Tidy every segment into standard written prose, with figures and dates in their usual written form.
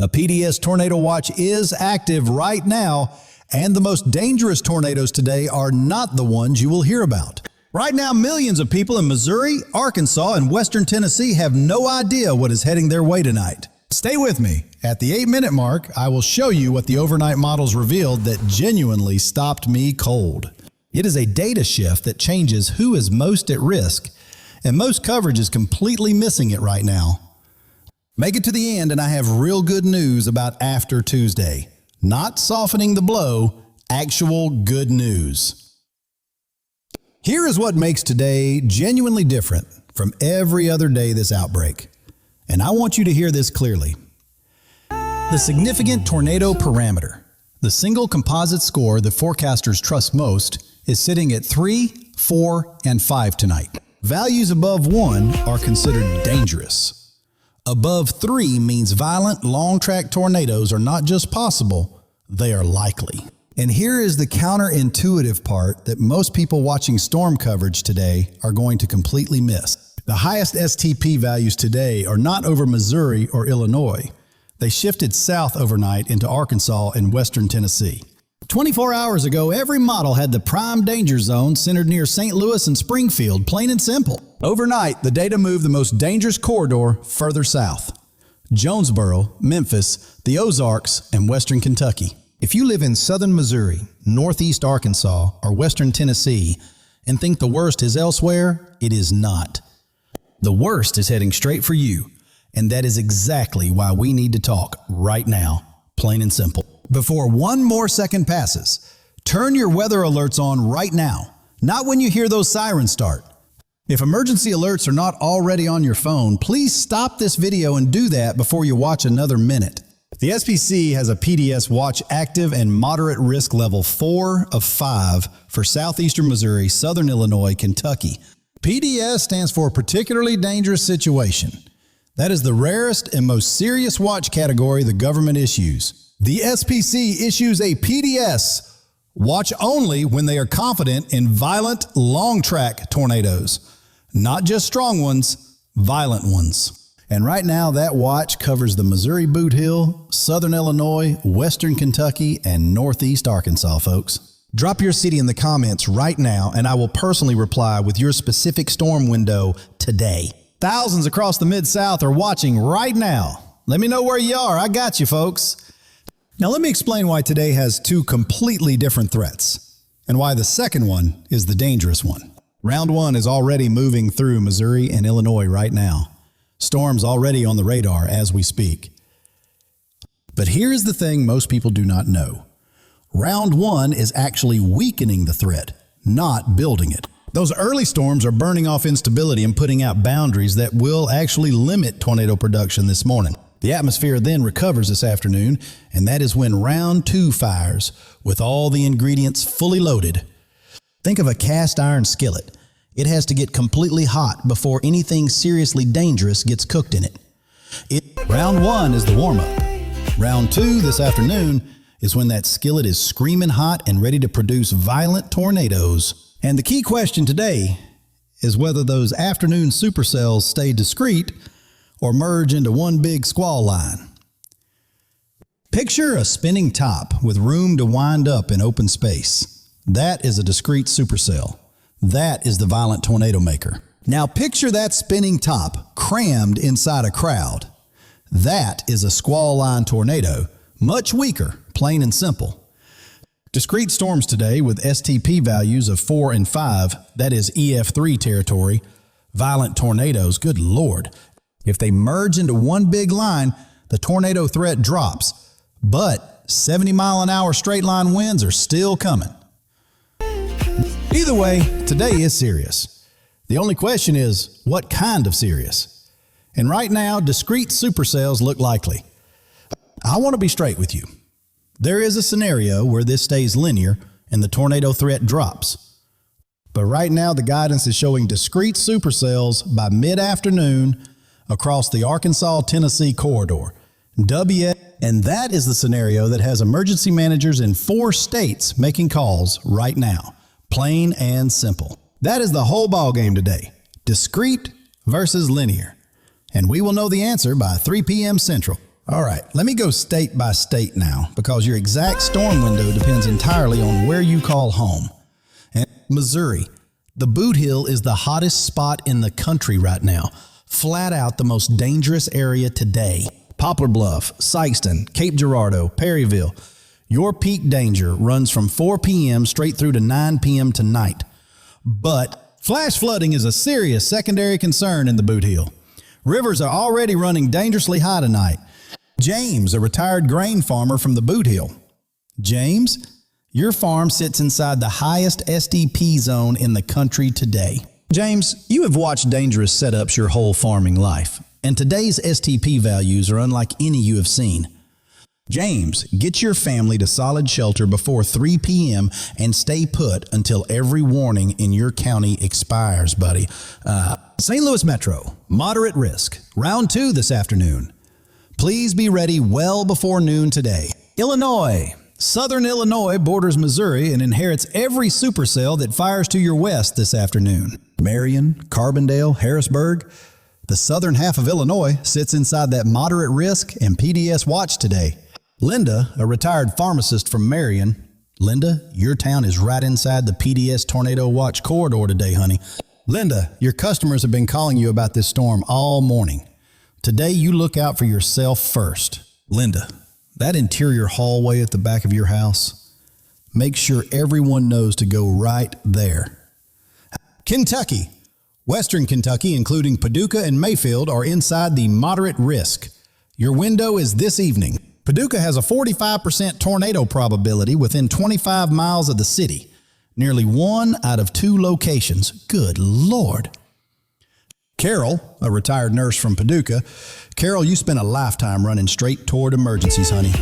A PDS Tornado Watch is active right now, and the most dangerous tornadoes today are not the ones you will hear about. Right now, millions of people in Missouri, Arkansas, and western Tennessee have no idea what is heading their way tonight. Stay with me. At the 8-minute mark, I will show you what the overnight models revealed that genuinely stopped me cold. It is a data shift that changes who is most at risk, and most coverage is completely missing it right now. Make it to the end and I have real good news about after Tuesday. Not softening the blow, actual good news. Here is what makes today genuinely different from every other day this outbreak. And I want you to hear this clearly. The significant tornado parameter, the single composite score the forecasters trust most, is sitting at 3, 4, and 5 tonight. Values above 1 are considered dangerous. Above 3 means violent, long-track tornadoes are not just possible, they are likely. And here is the counterintuitive part that most people watching storm coverage today are going to completely miss. The highest STP values today are not over Missouri or Illinois. They shifted south overnight into Arkansas and western Tennessee. 24 hours ago, every model had the prime danger zone centered near St. Louis and Springfield, plain and simple. Overnight, the data moved the most dangerous corridor further south. Jonesboro, Memphis, the Ozarks, and western Kentucky. If you live in southern Missouri, northeast Arkansas, or western Tennessee, and think the worst is elsewhere, it is not. The worst is heading straight for you, and that is exactly why we need to talk right now, plain and simple. Before one more second passes, turn your weather alerts on right now, not when you hear those sirens start. If emergency alerts are not already on your phone, please stop this video and do that before you watch another minute. The SPC has a PDS watch active and moderate risk level 4 of 5 for southeastern Missouri, southern Illinois, Kentucky. PDS stands for particularly dangerous situation. That is the rarest and most serious watch category the government issues. The SPC issues a PDS watch only when they are confident in violent, long-track tornadoes. Not just strong ones, violent ones. And right now, that watch covers the Missouri Bootheel, southern Illinois, western Kentucky, and northeast Arkansas, folks. Drop your city in the comments right now, and I will personally reply with your specific storm window today. Thousands across the Mid-South are watching right now. Let me know where you are. I got you, folks. Now let me explain why today has two completely different threats, and why the second one is the dangerous one. Round 1 is already moving through Missouri and Illinois right now. Storms already on the radar as we speak. But here's the thing most people do not know. Round 1 is actually weakening the threat, not building it. Those early storms are burning off instability and putting out boundaries that will actually limit tornado production this morning. The atmosphere then recovers this afternoon, and that is when round 2 fires with all the ingredients fully loaded. Think of a cast iron skillet. It has to get completely hot before anything seriously dangerous gets cooked in it. Round 1 is the warm-up. Round 2 this afternoon is when that skillet is screaming hot and ready to produce violent tornadoes. And the key question today is whether those afternoon supercells stay discrete or merge into one big squall line. Picture a spinning top with room to wind up in open space. That is a discrete supercell. That is the violent tornado maker. Now picture that spinning top crammed inside a crowd. That is a squall line tornado, much weaker, plain and simple. Discrete storms today with STP values of 4 and 5, that is EF3 territory, violent tornadoes, good Lord. If they merge into one big line, the tornado threat drops, but 70-mile-an-hour straight line winds are still coming. Either way, today is serious. The only question is, what kind of serious? And right now, discrete supercells look likely. I want to be straight with you. There is a scenario where this stays linear and the tornado threat drops. But right now, the guidance is showing discrete supercells by mid-afternoon across the Arkansas-Tennessee corridor. And that is the scenario that has emergency managers in 4 states making calls right now. Plain and simple. That is the whole ball game today. Discrete versus linear. And we will know the answer by 3 p.m. Central. All right, let me go state by state now, because your exact storm window depends entirely on where you call home. And Missouri, the Bootheel is the hottest spot in the country right now. Flat out the most dangerous area today. Poplar Bluff, Sikeston, Cape Girardeau, Perryville. Your peak danger runs from 4 p.m. straight through to 9 p.m. tonight. But flash flooding is a serious secondary concern in the Bootheel. Rivers are already running dangerously high tonight. James, a retired grain farmer from the Bootheel. James, your farm sits inside the highest SDP zone in the country today. James, you have watched dangerous setups your whole farming life, and today's STP values are unlike any you have seen. James, get your family to solid shelter before 3 p.m. and stay put until every warning in your county expires, buddy. St. Louis Metro, moderate risk. Round 2 this afternoon. Please be ready well before noon today. Illinois. Southern Illinois borders Missouri and inherits every supercell that fires to your west this afternoon. Marion, Carbondale, Harrisburg. The southern half of Illinois sits inside that moderate risk and PDS watch today. Linda, a retired pharmacist from Marion. Linda, your town is right inside the PDS Tornado Watch corridor today, honey. Linda, your customers have been calling you about this storm all morning. Today, you look out for yourself first. Linda, that interior hallway at the back of your house, make sure everyone knows to go right there. Kentucky. Western Kentucky, including Paducah and Mayfield, are inside the moderate risk. Your window is this evening. Paducah has a 45% tornado probability within 25 miles of the city. Nearly 1 out of 2 locations. Good Lord. Carol, a retired nurse from Paducah. Carol, you spent a lifetime running straight toward emergencies, honey.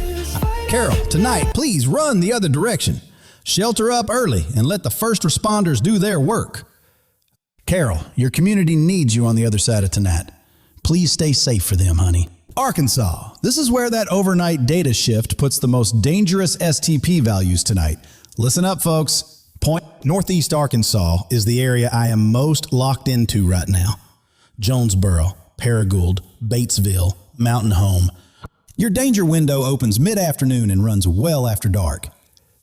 Carol, tonight, please run the other direction. Shelter up early and let the first responders do their work. Carol, your community needs you on the other side of tonight. Please stay safe for them, honey. Arkansas, this is where that overnight data shift puts the most dangerous STP values tonight. Listen up, folks. Northeast Arkansas is the area I am most locked into right now. Jonesboro, Paragould, Batesville, Mountain Home. Your danger window opens mid-afternoon and runs well after dark.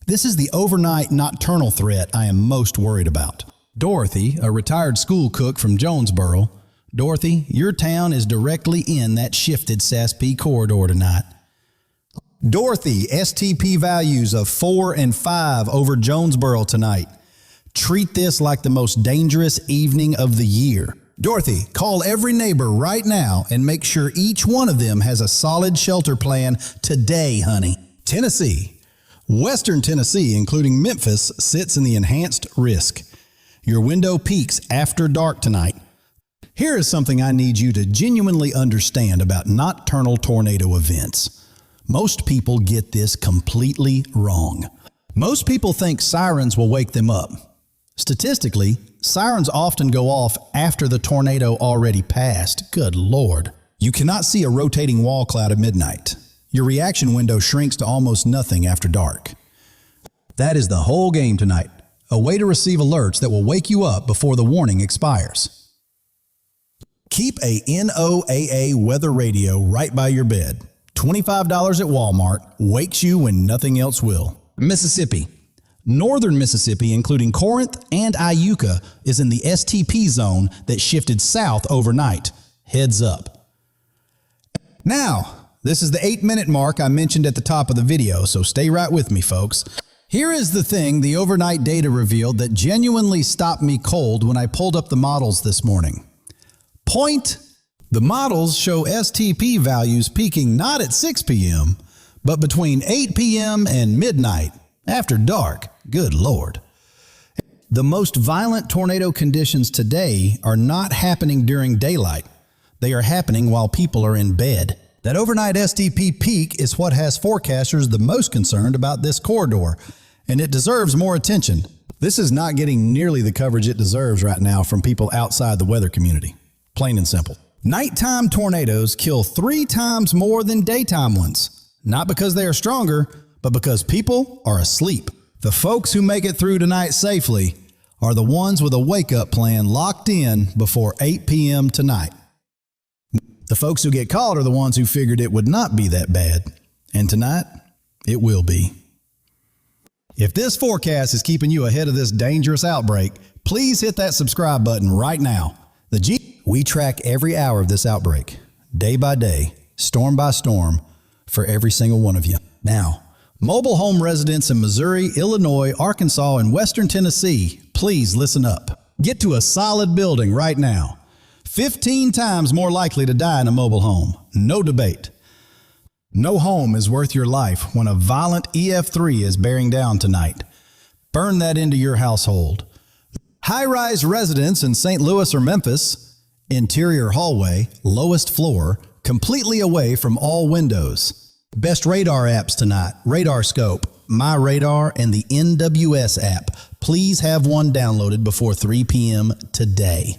This is the overnight nocturnal threat I am most worried about. Dorothy, a retired school cook from Jonesboro. Dorothy, your town is directly in that shifted SASP corridor tonight. Dorothy, STP values of 4 and 5 over Jonesboro tonight. Treat this like the most dangerous evening of the year. Dorothy, call every neighbor right now and make sure each one of them has a solid shelter plan today, honey. Tennessee. Western Tennessee, including Memphis, sits in the enhanced risk. Your window peaks after dark tonight. Here is something I need you to genuinely understand about nocturnal tornado events. Most people get this completely wrong. Most people think sirens will wake them up. Statistically, sirens often go off after the tornado already passed. Good Lord. You cannot see a rotating wall cloud at midnight. Your reaction window shrinks to almost nothing after dark. That is the whole game tonight. A way to receive alerts that will wake you up before the warning expires. Keep a NOAA weather radio right by your bed. $25 at Walmart wakes you when nothing else will. Mississippi. Northern Mississippi, including Corinth and Iuka, is in the STP zone that shifted south overnight. Heads up. Now, this is the 8-minute mark I mentioned at the top of the video, so stay right with me, folks. Here is the thing the overnight data revealed that genuinely stopped me cold when I pulled up the models this morning. The models show STP values peaking not at 6 p.m., but between 8 p.m. and midnight, after dark. Good Lord. The most violent tornado conditions today are not happening during daylight. They are happening while people are in bed. That overnight STP peak is what has forecasters the most concerned about this corridor, and it deserves more attention. This is not getting nearly the coverage it deserves right now from people outside the weather community. Plain and simple. Nighttime tornadoes kill 3 times more than daytime ones. Not because they are stronger, but because people are asleep. The folks who make it through tonight safely are the ones with a wake-up plan locked in before 8 p.m. tonight. The folks who get caught are the ones who figured it would not be that bad. And tonight, it will be. If this forecast is keeping you ahead of this dangerous outbreak, please hit that subscribe button right now. We track every hour of this outbreak, day by day, storm by storm, for every single one of you. Now, mobile home residents in Missouri, Illinois, Arkansas, and Western Tennessee, please listen up. Get to a solid building right now. 15 times more likely to die in a mobile home. No debate. No home is worth your life when a violent EF3 is bearing down tonight. Burn that into your household. High-rise residence in St. Louis or Memphis, interior hallway, lowest floor, completely away from all windows. Best radar apps tonight: Radar Scope, My Radar, and the NWS app. Please have one downloaded before 3 p.m. today.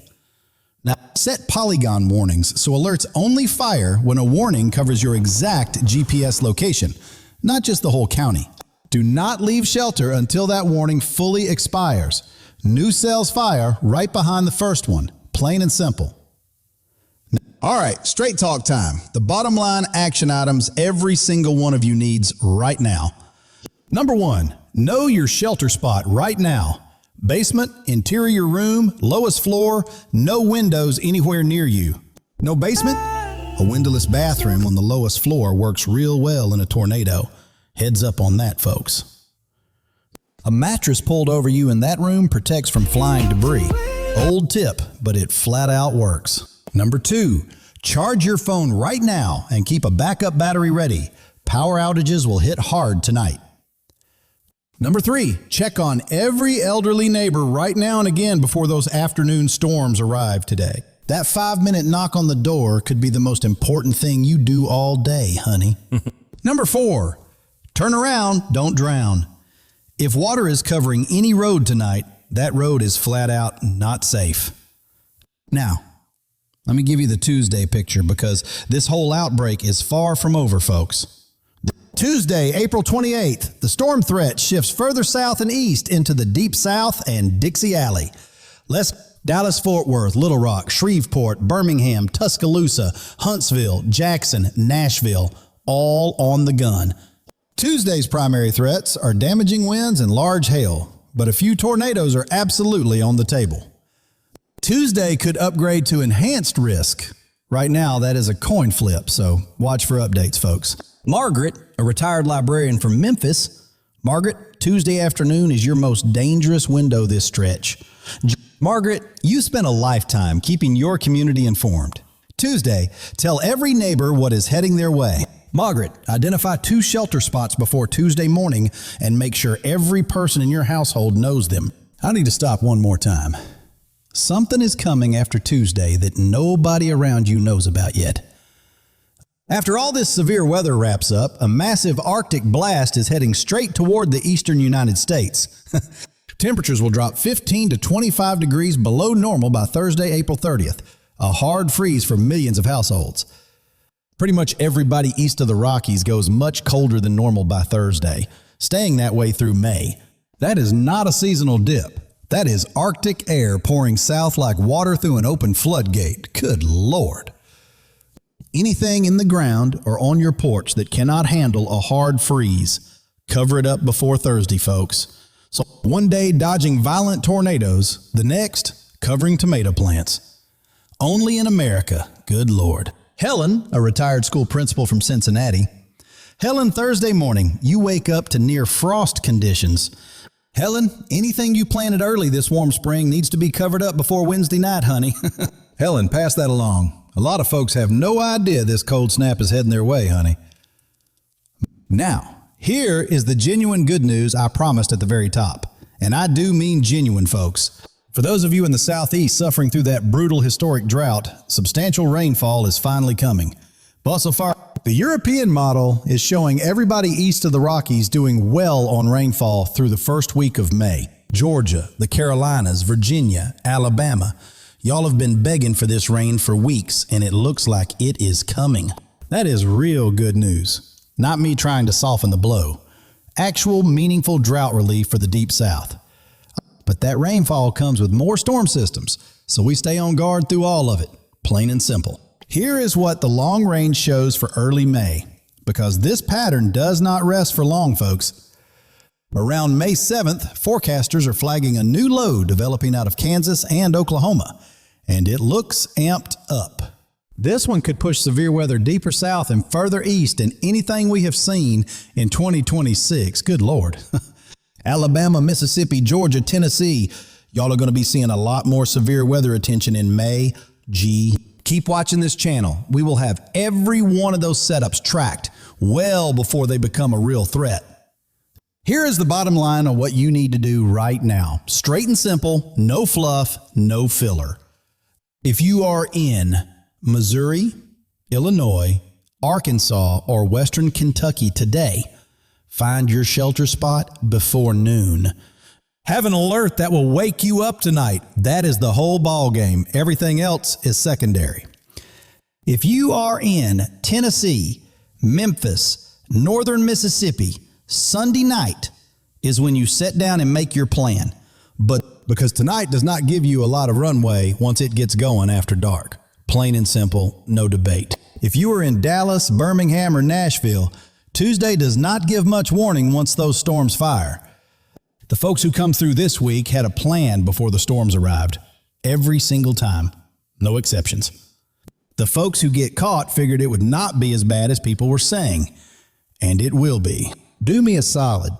Now, set polygon warnings so alerts only fire when a warning covers your exact GPS location, not just the whole county. Do not leave shelter until that warning fully expires. New cells fire right behind the first one. Plain and simple. All right, straight talk time. The bottom line action items every single one of you needs right now. Number 1, know your shelter spot right now. Basement, interior room, lowest floor, no windows anywhere near you. No basement? A windowless bathroom on the lowest floor works real well in a tornado. Heads up on that, folks. A mattress pulled over you in that room protects from flying debris. Old tip, but it flat out works. Number 2, charge your phone right now and keep a backup battery ready. Power outages will hit hard tonight. Number 3, check on every elderly neighbor right now and again before those afternoon storms arrive today. That 5-minute knock on the door could be the most important thing you do all day, honey. Number 4, turn around, don't drown. If water is covering any road tonight, that road is flat out not safe. Now, let me give you the Tuesday picture because this whole outbreak is far from over, folks. Tuesday, April 28th, the storm threat shifts further south and east into the Deep South and Dixie Alley. Dallas, Fort Worth, Little Rock, Shreveport, Birmingham, Tuscaloosa, Huntsville, Jackson, Nashville, all on the gun. Tuesday's primary threats are damaging winds and large hail, but a few tornadoes are absolutely on the table. Tuesday could upgrade to enhanced risk. Right now, that is a coin flip, so watch for updates, folks. Margaret, a retired librarian from Memphis. Margaret, Tuesday afternoon is your most dangerous window this stretch. Margaret, you spent a lifetime keeping your community informed. Tuesday, tell every neighbor what is heading their way. Margaret, identify 2 shelter spots before Tuesday morning and make sure every person in your household knows them. I need to stop one more time. Something is coming after Tuesday that nobody around you knows about yet. After all this severe weather wraps up, a massive Arctic blast is heading straight toward the eastern United States. Temperatures will drop 15 to 25 degrees below normal by Thursday, April 30th. A hard freeze for millions of households. Pretty much everybody east of the Rockies goes much colder than normal by Thursday, staying that way through May. That is not a seasonal dip. That is Arctic air pouring south like water through an open floodgate. Good Lord. Anything in the ground or on your porch that cannot handle a hard freeze, cover it up before Thursday, folks. So one day dodging violent tornadoes, the next covering tomato plants. Only in America, good Lord. Helen, a retired school principal from Cincinnati. Helen, Thursday morning, you wake up to near frost conditions. Helen, anything you planted early this warm spring needs to be covered up before Wednesday night, honey. Helen, pass that along. A lot of folks have no idea this cold snap is heading their way, honey. Now, here is the genuine good news I promised at the very top. And I do mean genuine, folks. For those of you in the Southeast suffering through that brutal historic drought, substantial rainfall is finally coming. But so far, the European model is showing everybody east of the Rockies doing well on rainfall through the first week of May. Georgia, the Carolinas, Virginia, Alabama. Y'all have been begging for this rain for weeks, and it looks like it is coming. That is real good news. Not me trying to soften the blow. Actual meaningful drought relief for the Deep South. But that rainfall comes with more storm systems, so we stay on guard through all of it. Plain and simple. Here is what the long range shows for early May, because this pattern does not rest for long, folks. Around May 7th, forecasters are flagging a new low developing out of Kansas and Oklahoma, and it looks amped up. This one could push severe weather deeper south and further east than anything we have seen in 2026. Good Lord. Alabama, Mississippi, Georgia, Tennessee, y'all are going to be seeing a lot more severe weather attention in May. Keep watching this channel. We will have every one of those setups tracked well before they become a real threat. Here is the bottom line on what you need to do right now. Straight and simple, no fluff, no filler. If you are in Missouri, Illinois, Arkansas, or Western Kentucky today, find your shelter spot before noon. Have an alert that will wake you up tonight. That is the whole ball game. Everything else is secondary. If you are in Tennessee, Memphis, Northern Mississippi, Sunday night is when you sit down and make your plan. But because tonight does not give you a lot of runway once it gets going after dark. Plain and simple, no debate. If you are in Dallas, Birmingham, or Nashville, Tuesday does not give much warning once those storms fire. The folks who come through this week had a plan before the storms arrived. Every single time. No exceptions. The folks who get caught figured it would not be as bad as people were saying. And it will be. Do me a solid.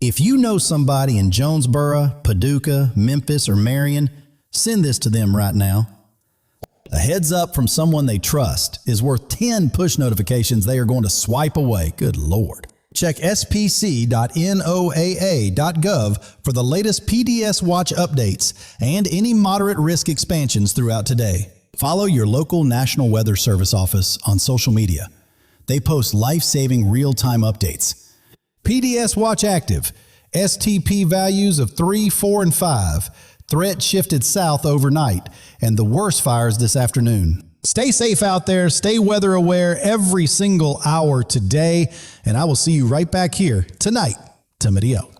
If you know somebody in Jonesboro, Paducah, Memphis, or Marion, send this to them right now. A heads up from someone they trust is worth 10 push notifications they are going to swipe away. Good Lord. Check spc.noaa.gov for the latest PDS Watch updates and any moderate risk expansions throughout today. Follow your local National Weather Service office on social media. They post life-saving real-time updates. PDS Watch active. STP values of 3, 4, and 5. Threat shifted south overnight, and the worst fires this afternoon. Stay safe out there. Stay weather aware every single hour today, and I will see you right back here tonight. Timidio.